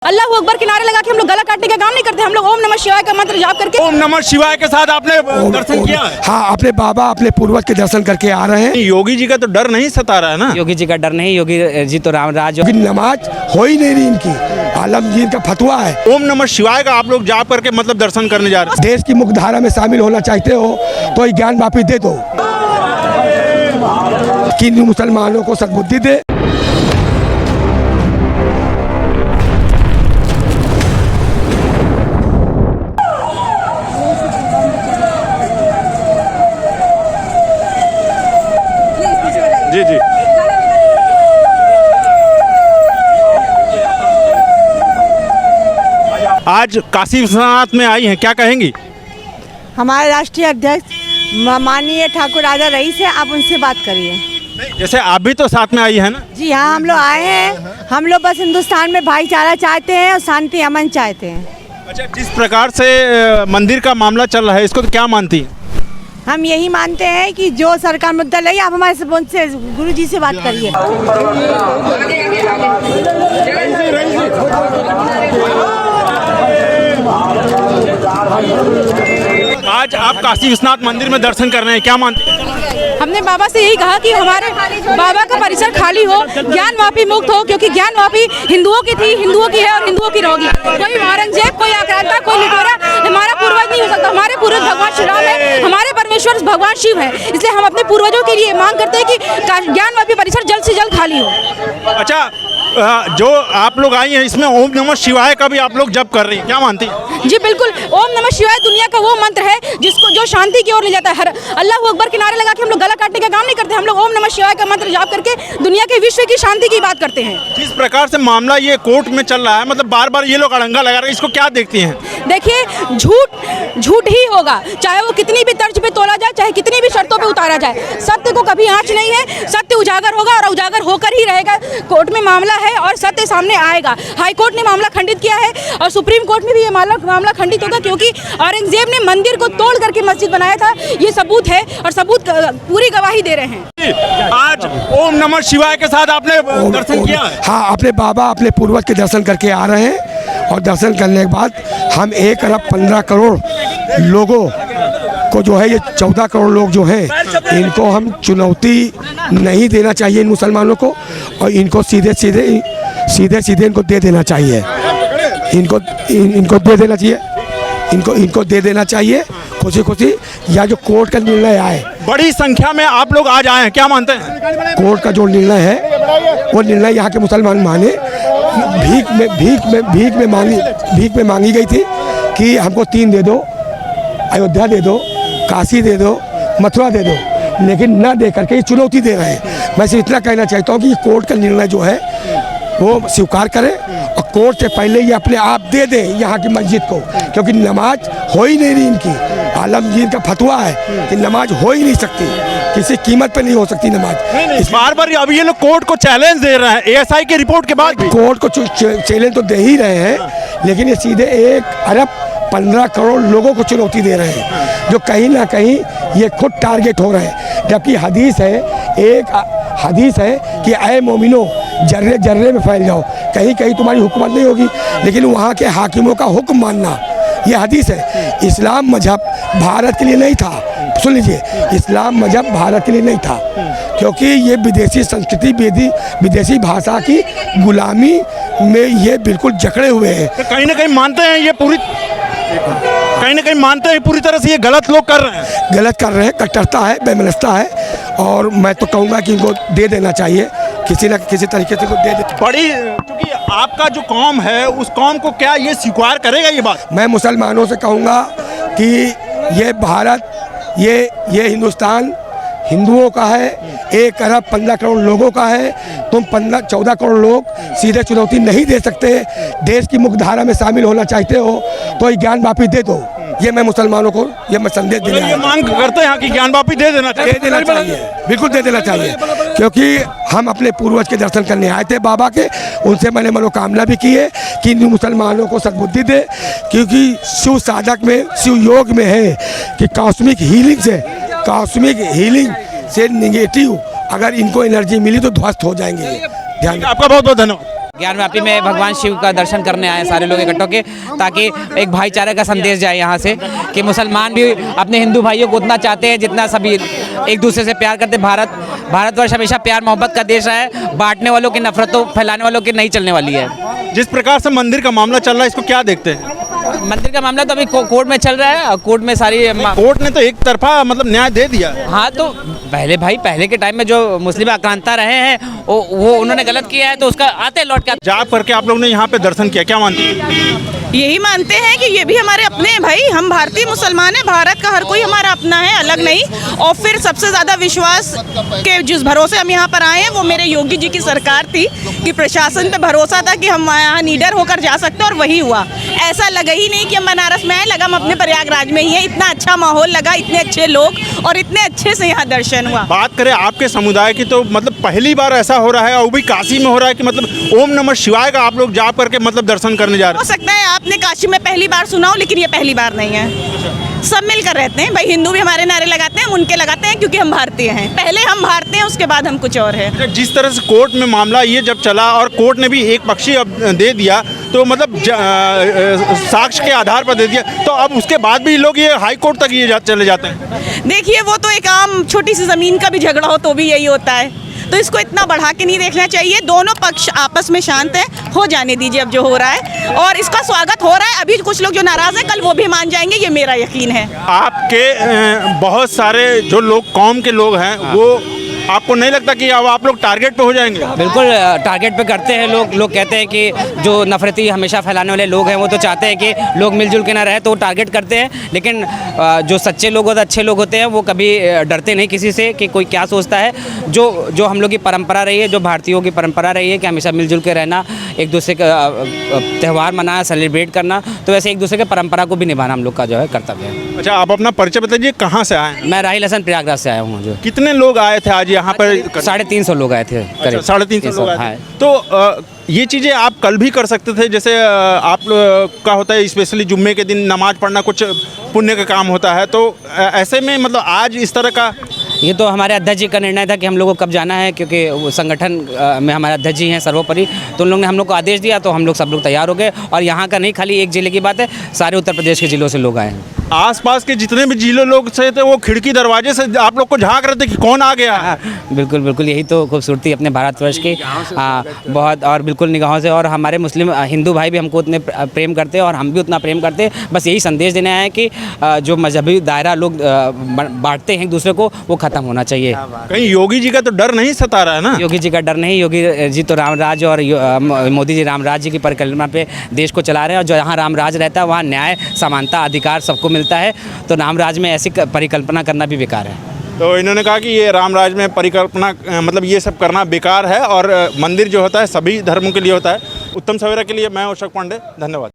अल्लाह अकबर के नारे लगा के हम लोग गला काटने का काम नहीं करते। हम लोग ओम नमः शिवाय का मंत्र जाप करके ओम नमः शिवाय के साथ आपने दर्शन किया है? हाँ, अपने बाबा अपने पूर्वज के दर्शन करके आ रहे हैं। योगी जी का तो डर नहीं सता रहा है ना? योगी जी का डर नहीं, योगी जी तो राज क्योंकि नमाज हो ही नहीं रही इनकी, आलमगीर का फतवा है। ओम नमः शिवाय का आप लोग जाप करके मतलब दर्शन करने जा रहे हैं। देश की मुख्यधारा में शामिल होना चाहते हो तो ये ज्ञान वापस दे दो कि मुसलमानों को सद्बुद्धि दे। जी जी, आज काशी विश्वनाथ में आई हैं, क्या कहेंगी? हमारे राष्ट्रीय अध्यक्ष माननीय ठाकुर राजा रईस है, आप उनसे बात करिए। जैसे आप भी तो साथ में आई है ना? जी हाँ, हम लोग आए हैं। हम लोग बस हिंदुस्तान में भाईचारा चाहते हैं और शांति अमन चाहते हैं। अच्छा, जिस प्रकार से मंदिर का मामला चल रहा है, इसको तो क्या मानती हैं? हम यही मानते हैं कि जो सरकार मुद्दा लाई, आप हमारे से गुरु जी से बात करिए। आज आप काशी विश्वनाथ मंदिर में दर्शन कर रहे हैं, क्या मानते हैं? हमने बाबा से यही कहा कि हमारे बाबा का परिसर खाली हो, ज्ञान वापी मुक्त हो, क्योंकि ज्ञान वापी हिंदुओं की थी, हिंदुओं की है और हिंदुओं की रहोगी। कोई औरंगजेब, कोई आक्रांता, कोई लिटोरा हमारा पूर्वज नहीं हो सकता। हमारे पूर्वज भगवान श्री राम है, हमारे परमेश्वर भगवान शिव है। इसलिए हम अपने पूर्वजों के लिए मांग करते हैं कि ज्ञान वापी परिसर जल्द से जल्द खाली हो। अच्छा, जो आप लोग आई हैं, इसमें ओम नमः शिवाय का भी आप लोग जप कर रही हैं, क्या मानती हैं? जी बिल्कुल, ओम नमः शिवाय दुनिया का वो मंत्र है जिसको जो शांति की ओर ले जाता है। अल्लाह अकबर के नारे लगा के हम लोग गला काटने का काम नहीं करते। हम लोग ओम नमः शिवाय का मंत्र जाप करके दुनिया के विश्व की शांति की बात करते हैं। जिस प्रकार से मामला ये कोर्ट में चल रहा है, मतलब बार बार ये लोग अड़ंगा लगा रहे हैं, इसको क्या देखती हैं? देखिए, झूठ ही होगा, चाहे वो कितनी भी तर्ज पे तोला जाए, चाहे कितनी भी शर्तों पे उतारा जाए। सत्य को कभी आँच नहीं है, सत्य उजागर होगा और उजागर होकर ही रहेगा। कोर्ट में मामला है और सत्य सामने आएगा। हाई कोर्ट ने मामला खंडित किया है और सुप्रीम कोर्ट में भी ये मामला खंडित होगा, क्योंकि औरंगजेब ने मंदिर को तोड़ करके मस्जिद बनाया था। ये सबूत है और सबूत पूरी गवाही दे रहे हैं। आज ओम नमः शिवाय के साथ आपने दर्शन किया है? हाँ, अपने बाबा अपने पूर्वज के दर्शन करके आ रहे हैं और दर्शन करने के बाद हम 1 अरब 15 करोड़ लोगों को जो है, ये 14 करोड़ लोग जो हैं, इनको हम चुनौती नहीं देना चाहिए इन मुसलमानों को, और इनको सीधे सीधे इनको दे देना चाहिए। इनको दे देना चाहिए, इनको दे देना चाहिए खुशी, या जो कोर्ट का निर्णय आए। बड़ी संख्या में आप लोग आज आए हैं, क्या मानते हैं? कोर्ट का जो निर्णय है वो निर्णय यहाँ के मुसलमान माने। भीख में मांगी गई थी कि हमको 3 दे दो, अयोध्या दे दो, काशी दे दो, मथुरा दे दो, लेकिन न दे करके ये चुनौती दे रहे हैं। मैं सिर्फ इतना कहना चाहता हूँ कि कोर्ट का निर्णय जो है वो स्वीकार करें और कोर्ट से पहले ये अपने आप दे दें यहाँ की मस्जिद को, क्योंकि नमाज हो ही नहीं रही इनकी। आलमगीर का फतवा है कि नमाज हो ही नहीं सकती, किसी कीमत पे नहीं हो सकती नमाज। बार बार अब ये लोग कोर्ट को चैलेंज दे रहे हैं, एएसआई की रिपोर्ट के बाद भी। कोर्ट को चैलेंज तो दे ही रहे हैं, लेकिन ये सीधे 1 अरब 15 करोड़ लोगों को चुनौती दे रहे हैं, जो कहीं ना कहीं ये खुद टारगेट हो रहे हैं। जबकि एक हदीस है कि ऐ मोमिनो, जर्रे जर्रे में फैल जाओ, कहीं कहीं तुम्हारी हुकूमत नहीं होगी, लेकिन वहाँ के हाकिमों का हुक्म मानना, ये हदीस है। इस्लाम मजहब भारत के लिए नहीं था, सुन लीजिए, इस्लाम मजहब भारत के लिए नहीं था, क्योंकि ये विदेशी संस्कृति, विदेशी भाषा की गुलामी में ये बिल्कुल जकड़े हुए हैं। तो कहीं ना कहीं मानते हैं ये पूरी तरह से ये गलत लोग कर रहे हैं, कट्टरता है, बेमनस्ता है, और मैं तो कहूँगा कि इनको दे देना चाहिए, किसी न किसी तरीके से दे दे। बड़ी, क्योंकि आपका जो कौम है, उस कौम को क्या ये स्वीकार करेगा ये बात? मैं मुसलमानों से कहूँगा कि ये भारत, ये हिंदुस्तान हिंदुओं का है, 1 अरब 15 करोड़ लोगों का है। तुम 14 करोड़ लोग सीधे चुनौती नहीं दे सकते। देश की मुख्यधारा में शामिल होना चाहते हो तो ये ज्ञान वापस दे दो। ये मैं मुसलमानों को ये मैं संदेश देने आया हूं। मांग करते हैं कि ज्ञान वापस दे देना चाहिए, बिल्कुल दे देना चाहिए, क्योंकि हम अपने पूर्वज के दर्शन करने आए थे बाबा के। उनसे मैंने मनोकामना भी की है कि इन मुसलमानों को सद्बुद्धि दे, क्योंकि शिव साधक में, शिव योग में है कि कॉस्मिक हीलिंग से निगेटिव अगर इनको एनर्जी मिली तो ध्वस्त हो जाएंगे। ध्यान, आपका बहुत बहुत धन्यवाद। ज्ञानव्यापी में भगवान शिव का दर्शन करने आए सारे लोग इकट्ठे के, ताकि एक भाईचारे का संदेश जाए यहाँ से कि मुसलमान भी अपने हिंदू भाइयों को उतना चाहते हैं जितना सभी एक दूसरे से प्यार करते। भारतवर्ष हमेशा प्यार मोहब्बत का देश है, बांटने वालों की, नफरतों फैलाने वालों की नहीं चलने वाली है। जिस प्रकार से मंदिर का मामला चल रहा है, इसको क्या देखते हैं? मंदिर का मामला तो अभी कोर्ट में चल रहा है, कोर्ट में सारी कोर्ट ने तो एक तरफा मतलब न्याय दे दिया। हाँ, तो पहले के टाइम में जो मुस्लिम आक्रांता रहे हैं वो उन्होंने गलत किया है, तो उसका आते लौट के जाप करके आप लोग ने यहाँ पे दर्शन किया, क्या मानते हैं? यही मानते हैं कि ये भी हमारे अपने हैं भाई, हम भारतीय मुसलमान हैं, भारत का हर कोई हमारा अपना है, अलग नहीं। और फिर सबसे ज़्यादा विश्वास के जिस भरोसे हम यहाँ पर आए हैं वो मेरे योगी जी की सरकार थी, कि प्रशासन पे भरोसा था कि हम यहाँ निडर होकर जा सकते हैं, और वही हुआ। ऐसा लगा ही नहीं कि हम बनारस में आए, लगा हम अपने प्रयागराज में ही हैं। इतना अच्छा माहौल लगा, इतने अच्छे लोग और इतने अच्छे से यहाँ दर्शन हुआ। बात करें आपके समुदाय की तो मतलब पहली बार ऐसा हो रहा है, और भी काशी में हो रहा है कि मतलब ओम नमः शिवाय का आप लोग जाप करके मतलब दर्शन करने जा रहे हो सकता है आपने काशी में पहली बार सुना हो, लेकिन ये पहली बार नहीं है। सब मिलकर रहते हैं भाई, हिंदू भी हमारे नारे लगाते हैं, हम उनके लगाते हैं, क्योंकि हम भारतीय हैं। पहले हम भारतीय हैं, उसके बाद हम कुछ और हैं। जिस तरह से कोर्ट में मामला ये जब चला और कोर्ट ने भी एक पक्षी अब दे दिया, तो मतलब साक्ष्य के आधार पर दे दिया, तो अब उसके बाद भी लोग ये हाई कोर्ट तक ये चले जाते हैं। देखिए, वो तो एक आम छोटी सी ज़मीन का भी झगड़ा हो तो भी यही होता है, तो इसको इतना बढ़ा के नहीं देखना चाहिए। दोनों पक्ष आपस में शांत है, हो जाने दीजिए अब जो हो रहा है, और इसका स्वागत हो रहा है। अभी कुछ लोग जो नाराज़ हैं, कल वो भी मान जाएंगे, ये मेरा यकीन है। आपके बहुत सारे जो लोग कौम के लोग हैं, वो आपको नहीं लगता कि अब आप लोग टारगेट पे हो जाएंगे? बिल्कुल टारगेट पे करते हैं लोग कहते हैं कि जो नफरती हमेशा फैलाने वाले लोग हैं वो तो चाहते हैं कि लोग मिलजुल के ना रहे, तो वो टारगेट करते हैं। लेकिन जो सच्चे लोग होते हैं, अच्छे लोग होते हैं, वो कभी डरते नहीं किसी से कि कोई क्या सोचता है। जो हम लोग की परंपरा रही है, जो भारतीयों की परंपरा रही है कि हमेशा मिलजुल के रहना, एक दूसरे का त्यौहार मनाना, सेलिब्रेट करना, तो वैसे एक दूसरे की परंपरा को भी निभाना हम लोग का जो है कर्तव्य है। अच्छा, आप अपना परिचय बताइए, कहाँ से आए? मैं राहिल हसन प्रयागराज से आया हूँ। जो कितने लोग आए थे आज यहाँ पर? 350 लोग आए थे। 350 लोग आए थे। हाँ। तो ये चीज़ें आप कल भी कर सकते थे, जैसे आप का होता है स्पेशली जुम्मे के दिन नमाज पढ़ना कुछ पुण्य का काम होता है, तो ऐसे में मतलब आज इस तरह का? ये तो हमारे अध्यक्ष जी का निर्णय था कि हम लोग को कब जाना है, क्योंकि वो संगठन में हमारे अध्यक्ष जी हैं सर्वोपरि, तो उन लोगों ने हम लोग को आदेश दिया, तो हम लोग सब लोग तैयार हो गए। और यहाँ का नहीं, खाली एक जिले की बात है, सारे उत्तर प्रदेश के जिलों से लोग आए हैं। आसपास के जितने भी जिले लोग से थे, वो खिड़की दरवाजे से आप लोग को झांक रहे थे कि कौन आ गया है। बिल्कुल बिल्कुल, यही तो खूबसूरती अपने भारतवर्ष की। बहुत, और बिल्कुल निगाहों से, और हमारे मुस्लिम हिंदू भाई भी हमको उतने प्रेम करते हैं और हम भी उतना प्रेम करते हैं। बस यही संदेश देना है कि जो मजहबी दायरा लोग बांटते हैं एक दूसरे को, वो ख़त्म होना चाहिए। कहीं योगी जी का तो डर नहीं सता रहा है ना? योगी जी का डर नहीं, योगी जी तो रामराज और मोदी जी रामराज जी की परिकल्पना पे देश को चला रहे हैं, और जहाँ रामराज रहता है वहाँ न्याय, समानता, अधिकार सबको मिलता है, तो रामराज में ऐसी परिकल्पना करना भी बेकार है। तो इन्होंने कहा कि ये रामराज में परिकल्पना मतलब ये सब करना बेकार है, और मंदिर जो होता है सभी धर्मों के लिए होता है। उत्तम सवेरा के लिए मैं अशोक पांडे, धन्यवाद।